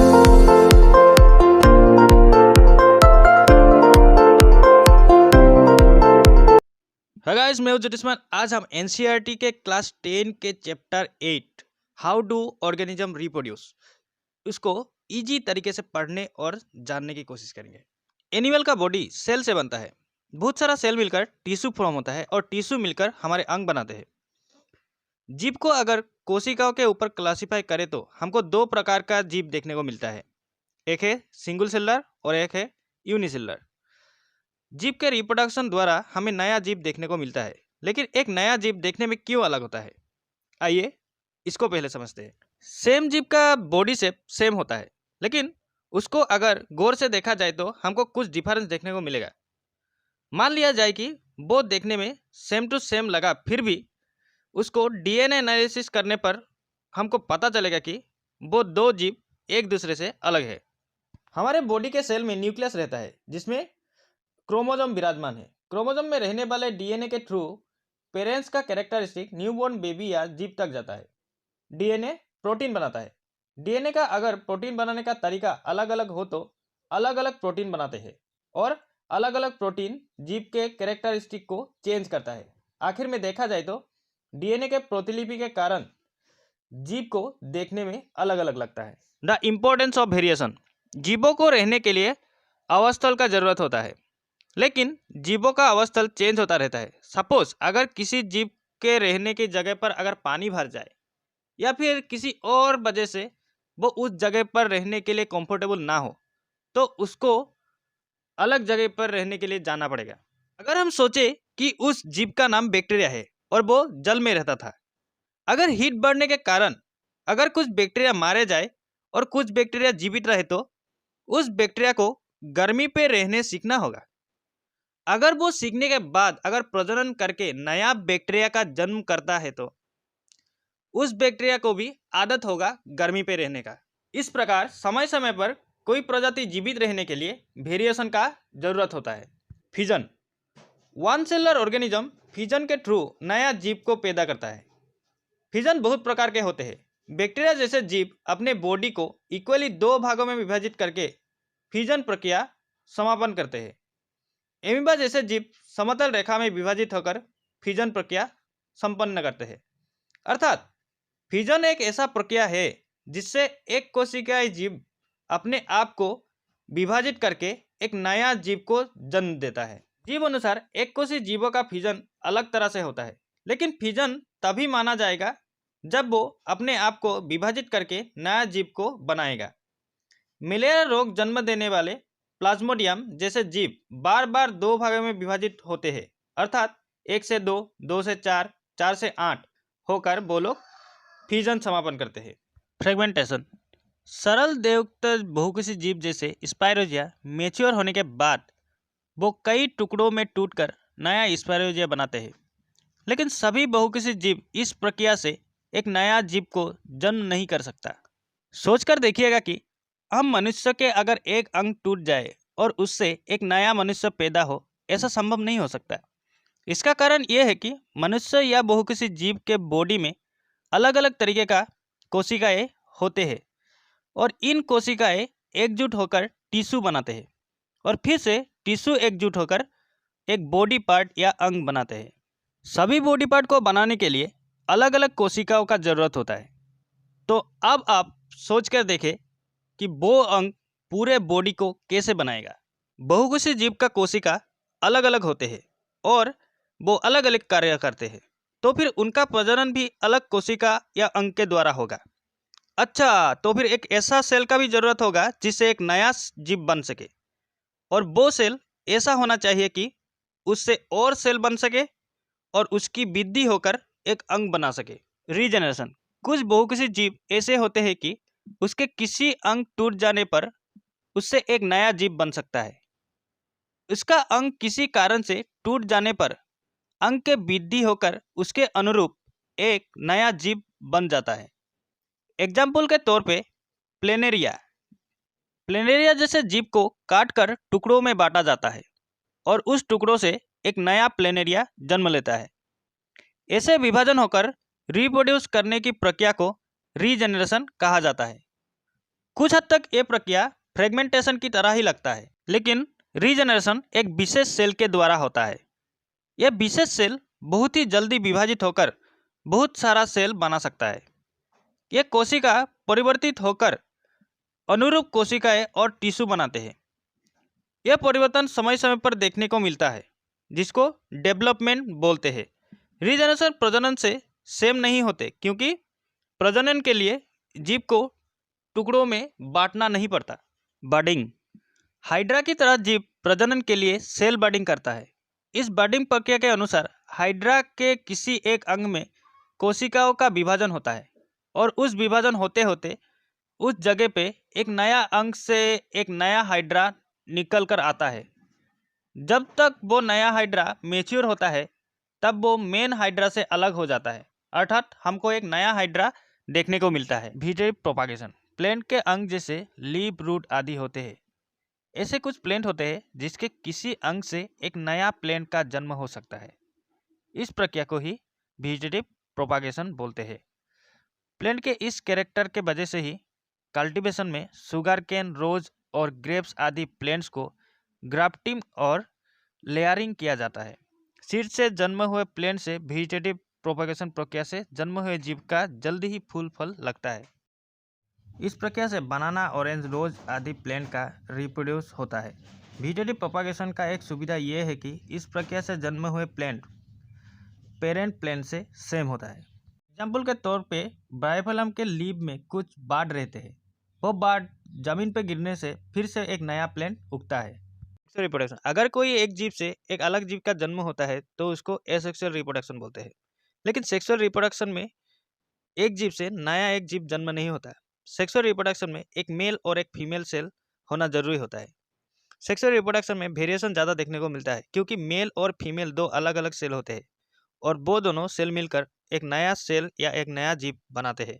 है गाइस, मैं हूं ज्योतिष्मान। आज हम एनसीईआरटी के क्लास 10 के chapter 8 how do organism reproduce उसको इजी तरीके से पढ़ने और जानने की कोशिश करेंगे। एनिमल का बॉडी सेल से बनता है। बहुत सारा सेल मिलकर टिश्यू फॉर्म होता है और टिश्यू मिलकर हमारे अंग बनाते हैं। जीव को अगर कोशिकाओं के ऊपर क्लासिफाई करें तो हमको दो प्रकार का जीव देखने को मिलता है। एक है सिंगल सेलर और एक है यूनिसेलर। जीव के रिप्रोडक्शन द्वारा हमें नया जीव देखने को मिलता है, लेकिन एक नया जीव देखने में क्यों अलग होता है, आइए इसको पहले समझते हैं। सेम जीव का बॉडी शेप सेम होता है, लेकिन उसको अगर गौर से देखा जाए तो हमको कुछ डिफरेंस देखने को मिलेगा। मान लिया जाए कि वो देखने में सेम टू सेम लगा, फिर भी उसको डीएनए एनालिसिस करने पर हमको पता चलेगा कि वो दो जीव एक दूसरे से अलग है। हमारे बॉडी के सेल में न्यूक्लियस रहता है जिसमें क्रोमोसोम विराजमान है। क्रोमोसोम में रहने वाले डीएनए के थ्रू पेरेंट्स का कैरेक्टरिस्टिक न्यूबॉर्न बेबी या जीव तक जाता है। डीएनए प्रोटीन बनाता है। डीएनए का अगर प्रोटीन बनाने का तरीका अलग अलग हो तो अलग अलग प्रोटीन बनाते हैं, और अलग अलग प्रोटीन जीव के कैरेक्टरिस्टिक को चेंज करता है। आखिर में देखा जाए तो डीएनए के प्रतिलिपि के कारण जीव को देखने में अलग अलग लगता है। The importance of variation. जीवों को रहने के लिए आवासस्थल का जरूरत होता है, लेकिन जीवों का आवासस्थल चेंज होता रहता है। सपोज अगर किसी जीव के रहने की जगह पर अगर पानी भर जाए या फिर किसी और वजह से वो उस जगह पर रहने के लिए कंफर्टेबल ना हो तो उसको अलग जगह पर रहने के लिए जाना पड़ेगा। अगर हम सोचे कि उस जीव का नाम बैक्टीरिया है और वो जल में रहता था, अगर हीट बढ़ने के कारण अगर कुछ बैक्टीरिया मारे जाए और कुछ बैक्टीरिया जीवित रहे तो उस बैक्टीरिया को गर्मी पे रहने सीखना होगा। अगर वो सीखने के बाद अगर प्रजनन करके नया बैक्टीरिया का जन्म करता है तो उस बैक्टीरिया को भी आदत होगा गर्मी पे रहने का। इस प्रकार समय समय पर कोई प्रजाति जीवित रहने के लिए वेरिएशन का जरूरत होता है। Fission. One seller organism fission के थ्रू नया जीव को पैदा करता है। फिजन बहुत प्रकार के होते हैं। बैक्टीरिया जैसे जीव अपने बॉडी को इक्वली दो भागों में विभाजित करके फिजन प्रक्रिया समापन करते हैं। एमीबा जैसे जीव समतल रेखा में विभाजित होकर फिजन प्रक्रिया संपन्न करते हैं। अर्थात फिजन एक ऐसा प्रक्रिया है जिससे एक कोशिकीय जीव अपने आप को विभाजित करके एक नया जीव को जन्म देता है। जीव अनुसार एक कोशिकीय जीवों का फिजन अलग तरह से होता है, लेकिन फिजन तभी माना जाएगा जब वो अपने आप को विभाजित करके नया जीव को बनाएगा। मलेरिया रोग जन्म देने वाले प्लाज्मोडियम जैसे जीव बार बार दो भागों में विभाजित होते हैं, अर्थात 1 से 2, 2 से 4, 4 से 8 होकर वो लोग फिजन समापन करते हैं। फ्रेगमेंटेशन। सरल देवयुक्त बहुकोषीय जीव जैसे स्पायरोजिया मैच्योर होने के बाद वो कई टुकड़ों में टूटकर नया स्पायरोजिया बनाते हैं, लेकिन सभी बहुकोषीय जीव इस प्रक्रिया से एक नया जीव को जन्म नहीं कर सकता। सोचकर देखिएगा कि हम मनुष्य के अगर एक अंग टूट जाए और उससे एक नया मनुष्य पैदा हो, ऐसा संभव नहीं हो सकता। इसका कारण यह है कि मनुष्य या बहुकोषीय जीव के बॉडी में अलग अलग तरीके का कोशिकाएं होते हैं, और इन कोशिकाएं एकजुट होकर टिश्यू बनाते हैं, और फिर से टिश्यू एकजुट होकर एक बॉडी पार्ट या अंग बनाते हैं। सभी बॉडी पार्ट को बनाने के लिए अलग अलग कोशिकाओं का जरूरत होता है। तो अब आप सोचकर देखें कि वो अंग पूरे बॉडी को कैसे बनाएगा। बहुकोषीय जीव का कोशिका अलग अलग होते हैं और वो अलग अलग कार्य करते हैं, तो फिर उनका प्रजनन भी अलग कोशिका या अंग के द्वारा होगा। अच्छा, तो फिर एक ऐसा सेल का भी जरूरत होगा जिससे एक नया जीव बन सके, और वो सेल ऐसा होना चाहिए कि उससे और सेल बन सके और उसकी वृद्धि होकर एक अंग बना सके। रीजेनरेशन। कुछ बहुकोषीय जीव ऐसे होते हैं कि उसके किसी अंग टूट जाने पर उससे एक नया जीव बन सकता है। उसका अंग किसी कारण से टूट जाने पर अंग के वृद्धि होकर उसके अनुरूप एक नया जीव बन जाता है। एग्जाम्पल के तौर पे प्लेनेरिया जैसे जीव को काटकर टुकड़ों में बांटा जाता है और उस टुकड़ों से एक नया प्लेनेरिया जन्म लेता है। ऐसे विभाजन होकर रिप्रोड्यूस करने की प्रक्रिया को रीजेनरेशन कहा जाता है। कुछ हद तक ये प्रक्रिया फ्रेगमेंटेशन की तरह ही लगता है, लेकिन रीजनरेशन एक विशेष सेल के द्वारा होता है। यह विशेष सेल बहुत ही जल्दी विभाजित होकर बहुत सारा सेल बना सकता है। यह कोशिका परिवर्तित होकर अनुरूप कोशिकाएं और टिश्यू बनाते हैं। यह परिवर्तन समय समय पर देखने को मिलता है, जिसको डेवलपमेंट बोलते हैं। रीजनरेशन प्रजनन से सेम नहीं होते, क्योंकि प्रजनन के लिए जीव को टुकड़ों में बांटना नहीं पड़ता। बडिंग, हाइड्रा की तरह जीव प्रजनन के लिए सेल बडिंग करता है। इस बडिंग प्रक्रिया के अनुसार हाइड्रा के किसी एक अंग में कोशिकाओं का विभाजन होता है, और उस विभाजन होते होते उस जगह पे एक नया अंग से एक नया हाइड्रा निकल कर आता है। जब तक वो नया हाइड्रा मैच्योर होता है, तब वो मेन हाइड्रा से अलग हो जाता है, अर्थात हमको एक नया हाइड्रा देखने को मिलता है। वेजिटेटिव प्रोपागेशन, प्लांट के अंग जैसे लीफ, रूट आदि होते हैं। ऐसे कुछ प्लांट होते हैं जिसके किसी अंग से एक नया प्लांट का जन्म हो सकता है। इस प्रक्रिया को ही वेजिटेटिव प्रोपागेशन बोलते हैं। प्लांट के इस कैरेक्टर के वजह से ही कल्टीवेशन में शुगर केन, रोज और ग्रेप्स आदि प्लांट्स को ग्राफ्टिंग और लेयरिंग किया जाता है। सीड से जन्म हुए प्लांट से वेजिटेटिव प्रोपागेशन प्रक्रिया से जन्म हुए जीव का जल्दी ही फूल फल लगता है। इस प्रक्रिया से बनाना, ऑरेंज, रोज आदि प्लांट का रिप्रोड्यूस होता है। वेजिटेटिव प्रोपागेशन का एक सुविधा यह है कि इस प्रक्रिया से जन्म हुए प्लांट पेरेंट प्लांट से सेम होता है। एग्जाम्पल के तौर पे ब्रायोफिलम के लीफ में कुछ बाढ़ रहते हैं। वो बाढ़ जमीन पर गिरने से फिर से एक नया प्लांट उगता है। सेक्सुअल रिप्रोडक्शन, अगर कोई एक जीव से एक अलग जीव का जन्म होता है तो उसको एसेक्सुअल रिप्रोडक्शन बोलते हैं। लेकिन सेक्सुअल रिप्रोडक्शन में एक जीव से नया एक जीव जन्म नहीं होता है। सेक्सुअल रिप्रोडक्शन में एक मेल और एक फीमेल सेल होना जरूरी होता है। सेक्सुअल रिप्रोडक्शन में वेरिएशन ज़्यादा देखने को मिलता है, क्योंकि मेल और फीमेल दो अलग अलग सेल होते हैं और वो दोनों सेल मिलकर एक नया सेल या एक नया जीव बनाते हैं।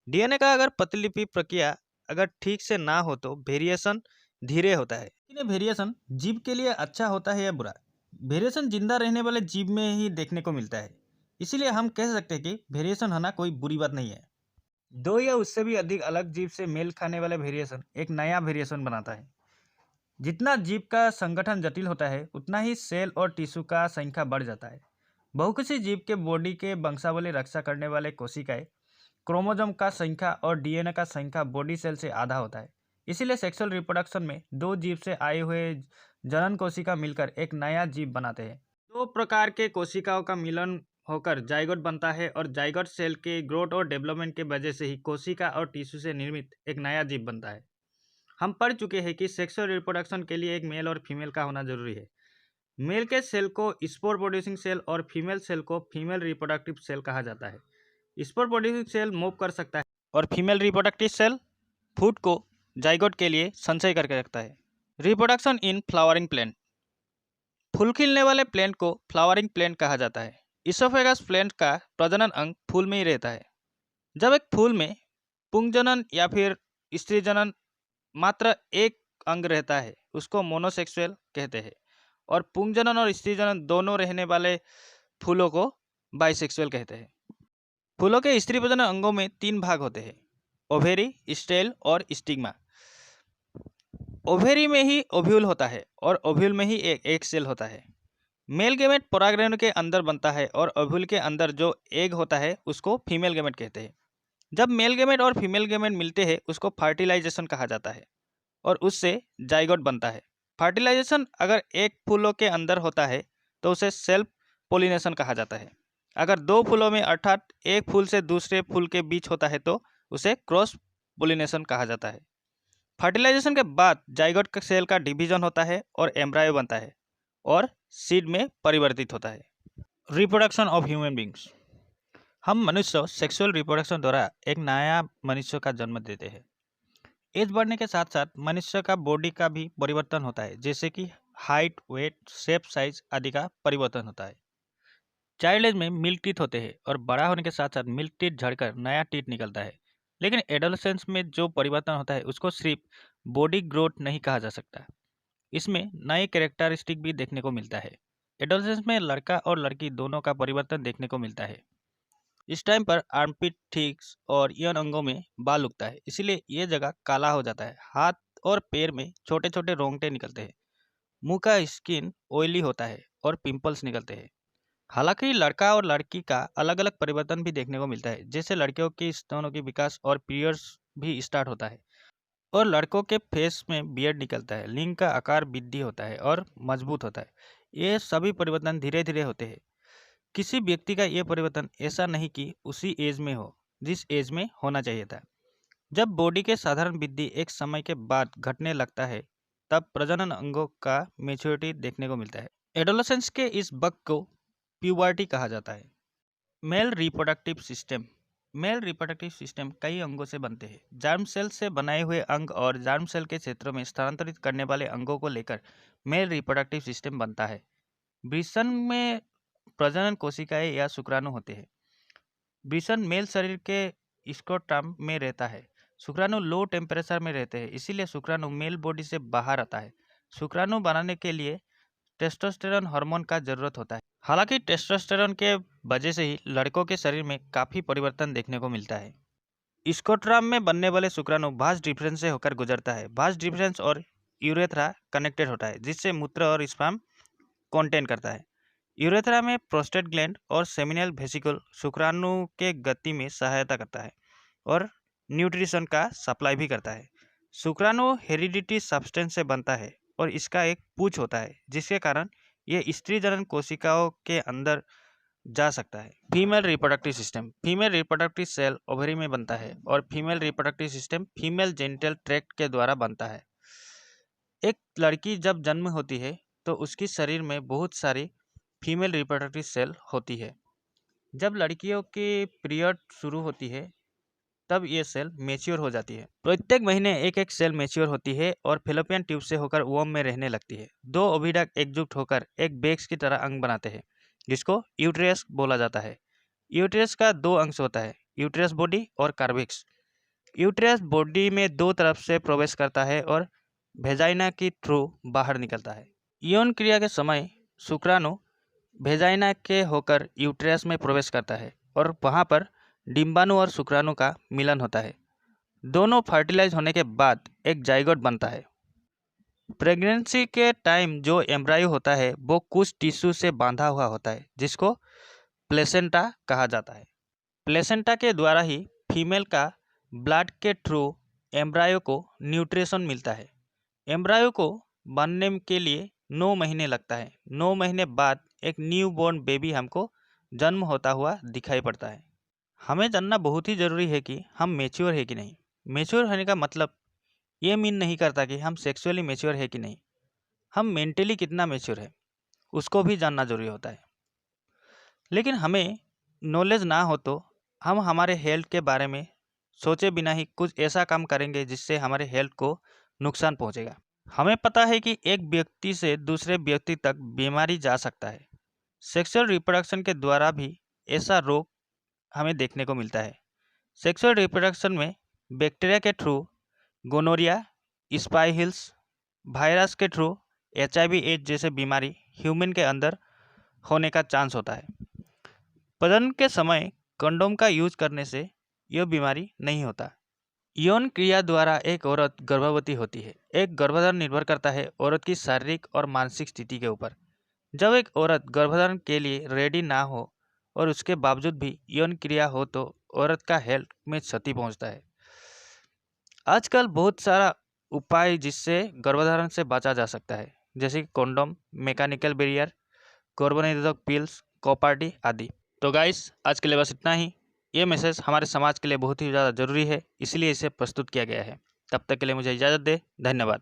डीएनए का अगर प्रतिलिपि प्रक्रिया अगर ठीक से ना हो तो वेरिएशन धीरे होता है। लेकिन वेरिएशन जीव के लिए अच्छा होता है या बुरा, वेरिएशन जिंदा रहने वाले जीव में ही देखने को मिलता है। इसीलिए हम कह सकते हैं कि वेरिएशन होना कोई बुरी बात नहीं है। दो या उससे भी अधिक अलग जीव से मेल खाने वाले वेरिएशन एक नया वेरिएशन बनाता है। जितना जीव का संगठन जटिल होता है, उतना ही सेल और टिश्यू का संख्या बढ़ जाता है। बहुकोषीय जीव के बॉडी के वंशावली रक्षा करने वाले कोशिकाएं, क्रोमोसोम का संख्या और डीएनए का संख्या बॉडी सेल से आधा होता है। इसीलिए सेक्सुअल रिप्रोडक्शन में दो जीव से आए हुए जनन कोशिका मिलकर एक नया जीव बनाते हैं। दो प्रकार के कोशिकाओं का मिलन होकर जाइगोट बनता है, और जाइगोट सेल के ग्रोथ और डेवलपमेंट के वजह से ही कोशिका और टिश्यू से निर्मित एक नया जीव बनता है। हम पढ़ चुके हैं कि सेक्सुअल रिप्रोडक्शन के लिए एक मेल और फीमेल का होना जरूरी है। मेल के सेल को स्पोर प्रोड्यूसिंग सेल और फीमेल सेल को फीमेल रिप्रोडक्टिव सेल कहा जाता है। स्पोर प्रोड्यूसिंग सेल मूव कर सकता है और फीमेल रिप्रोडक्टिव सेल फूड को जाइगोट के लिए संचय करके रखता है। रिप्रोडक्शन इन फ्लावरिंग प्लांट, फूल खिलने वाले प्लांट को फ्लावरिंग प्लांट कहा जाता है। इसोफेगस प्लांट का प्रजनन अंग फूल में ही रहता है। जब एक फूल में पुंजनन या फिर स्त्री जनन मात्र एक अंग रहता है, उसको मोनोसेक्सुअल कहते हैं, और पुंजनन और स्त्री जनन दोनों रहने वाले फूलों को बाइसेक्सुअल कहते हैं। फूलों के स्त्री प्रजनन अंगों में तीन भाग होते हैं, ओवेरी, स्टेल और स्टिग्मा। ओवेरी में ही ओव्यूल होता है और ओव्यूल में ही एक सेल होता है। मेल गेमेट परागरेणु के अंदर बनता है और ओव्यूल के अंदर जो एग होता है उसको फीमेल गेमेट कहते हैं। जब मेल गेमेट और फीमेल गेमेट मिलते हैं उसको फर्टिलाइजेशन कहा जाता है और उससे जाइगोट बनता है। फर्टिलाइजेशन अगर एक फूलों के अंदर होता है तो उसे सेल्फ पोलिनेशन कहा जाता है। अगर दो फूलों में अर्थात एक फूल से दूसरे फूल के बीच होता है तो उसे क्रॉस पोलिनेशन कहा जाता है। फर्टिलाइजेशन के बाद जाइगोट सेल का डिवीजन होता है और एम्ब्रायो बनता है और सीड में परिवर्तित होता है। रिप्रोडक्शन ऑफ ह्यूमन बींग्स, हम मनुष्य सेक्सुअल रिप्रोडक्शन द्वारा एक नया मनुष्य का जन्म देते हैं। एज बढ़ने के साथ साथ मनुष्य का बॉडी का भी परिवर्तन होता है, जैसे कि हाइट, वेट, शेप, साइज आदि का परिवर्तन होता है। चाइल्ड एज में मिल्क टीथ होते हैं और बड़ा होने के साथ साथ मिल्क टीथ झड़कर नया टीथ निकलता है। लेकिन एडोलेसेंस में जो परिवर्तन होता है उसको सिर्फ बॉडी ग्रोथ नहीं कहा जा सकता, इसमें नए कैरेक्टरिस्टिक भी देखने को मिलता है। एडोलेसेंस में लड़का और लड़की दोनों का परिवर्तन देखने को मिलता है। इस टाइम पर आर्मपिट, थिक्स और यौन अंगों में बाल उगता है, इसीलिए ये जगह काला हो जाता है। हाथ और पैर में छोटे छोटे रोंगटे निकलते हैं। मुंह का स्किन ऑयली होता है और पिंपल्स निकलते हैं। हालांकि लड़का और लड़की का अलग अलग परिवर्तन भी देखने को मिलता है, जैसे लड़कियों की स्तनों की विकास और पीरियड्स भी स्टार्ट होता है, और लड़कों के फेस में बियर्ड निकलता है, लिंग का आकार वृद्धि होता है और मजबूत होता है। ये सभी परिवर्तन धीरे धीरे होते हैं। किसी व्यक्ति का ये परिवर्तन ऐसा नहीं कि उसी एज में हो जिस एज में होना चाहिए था। जब बॉडी के साधारण वृद्धि एक समय के बाद घटने लगता है, तब प्रजनन अंगों का मेच्योरिटी देखने को मिलता है। एडोलेसेंस के इस वक्त को प्यूबर्टी कहा जाता है। मेल रिप्रोडक्टिव सिस्टम कई अंगों से बनते हैं। जर्म सेल से बनाए हुए अंग और जर्म सेल के क्षेत्रों में स्थानांतरित करने वाले अंगों को लेकर मेल रिप्रोडक्टिव सिस्टम बनता है। वृषण में प्रजनन कोशिकाएं या शुक्राणु होते हैं। वृषण मेल शरीर के स्क्रोटम में रहता है। शुक्राणु लो टेम्परेचर में रहते हैं, इसीलिए शुक्राणु मेल बॉडी से बाहर आता है। शुक्राणु बनाने के लिए टेस्टोस्टेरोन हार्मोन का जरूरत होता है। हालांकि टेस्टोस्टेरोन के वजह से ही लड़कों के शरीर में काफ़ी परिवर्तन देखने को मिलता है। स्क्रोटम में बनने वाले शुक्राणु भास डिफरेंस से होकर गुजरता है। भास डिफरेंस और यूरेथ्रा कनेक्टेड होता है, जिससे मूत्र और स्पर्म कंटेन करता है। यूरेथ्रा में प्रोस्टेट ग्लैंड और सेमिनल वेसिकल शुक्राणु के गति में सहायता करता है और न्यूट्रिशन का सप्लाई भी करता है। शुक्राणु हेरिडिटी सब्सटेंस से बनता है और इसका एक पूंछ होता है, जिसके कारण ये स्त्री जनन कोशिकाओं के अंदर जा सकता है। फीमेल रिप्रोडक्टिव सेल ओवरी में बनता है और female reproductive system female genital tract के द्वारा बनता है। एक लड़की जब जन्म होती है तो उसके शरीर में बहुत सारी फीमेल रिप्रोडक्टिव सेल होती है। जब लड़कियों की पीरियड शुरू होती है तब ये सेल मैच्योर हो जाती है। प्रत्येक महीने एक एक सेल मैच्योर होती है और फेलोपियन ट्यूब से होकर वोम में रहने लगती है। दो ओविडक्ट एकजुट होकर एक बैग्स की तरह अंग बनाते हैं, जिसको यूट्रस बोला जाता है। यूट्रस का दो अंश होता है, यूट्रस बॉडी और कार्बिक्स। यूट्रस बॉडी में दो तरफ से प्रवेश करता है और वेजाइना के थ्रू बाहर निकलता है। यौन क्रिया के समय शुक्राणु वेजाइना के होकर यूट्रस में प्रवेश करता है और वहाँ पर डिंबाणु और शुक्राणु का मिलन होता है। दोनों फर्टिलाइज होने के बाद एक जाइगोट बनता है। प्रेगनेंसी के टाइम जो एम्ब्रायो होता है वो कुछ टिश्यू से बांधा हुआ होता है, जिसको प्लेसेंटा कहा जाता है। प्लेसेंटा के द्वारा ही फीमेल का ब्लड के थ्रू एम्ब्रायो को न्यूट्रिशन मिलता है। एम्ब्रायो को बनने के लिए 9 महीने लगता है। 9 महीने बाद एक न्यू बॉर्न बेबी हमको जन्म होता हुआ दिखाई पड़ता है। हमें जानना बहुत ही ज़रूरी है कि हम मैच्योर है कि नहीं। मैच्योर होने का मतलब ये मीन नहीं करता कि हम सेक्सुअली मैच्योर है कि नहीं। हम मेंटली कितना मैच्योर है उसको भी जानना जरूरी होता है। लेकिन हमें नॉलेज ना हो तो हम हमारे हेल्थ के बारे में सोचे बिना ही कुछ ऐसा काम करेंगे जिससे हमारे हेल्थ को नुकसान पहुंचेगा। हमें पता है कि एक व्यक्ति से दूसरे व्यक्ति तक बीमारी जा सकता है। सेक्सुअल रिप्रोडक्शन के द्वारा भी ऐसा रोग हमें देखने को मिलता है। सेक्सुअल रिप्रोडक्शन में बैक्टीरिया के थ्रू गोनोरिया, स्पाइहिल्स, वायरस के थ्रू HIV एड्स जैसे बीमारी ह्यूमन के अंदर होने का चांस होता है। प्रजनन के समय कंडोम का यूज करने से यह बीमारी नहीं होता। यौन क्रिया द्वारा एक औरत गर्भवती होती है। एक गर्भधारण निर्भर करता है औरत की शारीरिक और मानसिक स्थिति के ऊपर। जब एक औरत गर्भधारण के लिए रेडी ना हो और उसके बावजूद भी यौन क्रिया हो तो औरत का हेल्थ में क्षति पहुंचता है। आजकल बहुत सारा उपाय जिससे गर्भधारण से बचा जा सकता है, जैसे कॉन्डोम, मैकेनिकल बैरियर, गर्भनिरोधक पिल्स, कॉपर्टी आदि। तो गाइस, आज के लिए बस इतना ही। ये मैसेज हमारे समाज के लिए बहुत ही ज़्यादा ज़रूरी है, इसलिए इसे प्रस्तुत किया गया है। तब तक के लिए मुझे इजाज़त दे। धन्यवाद।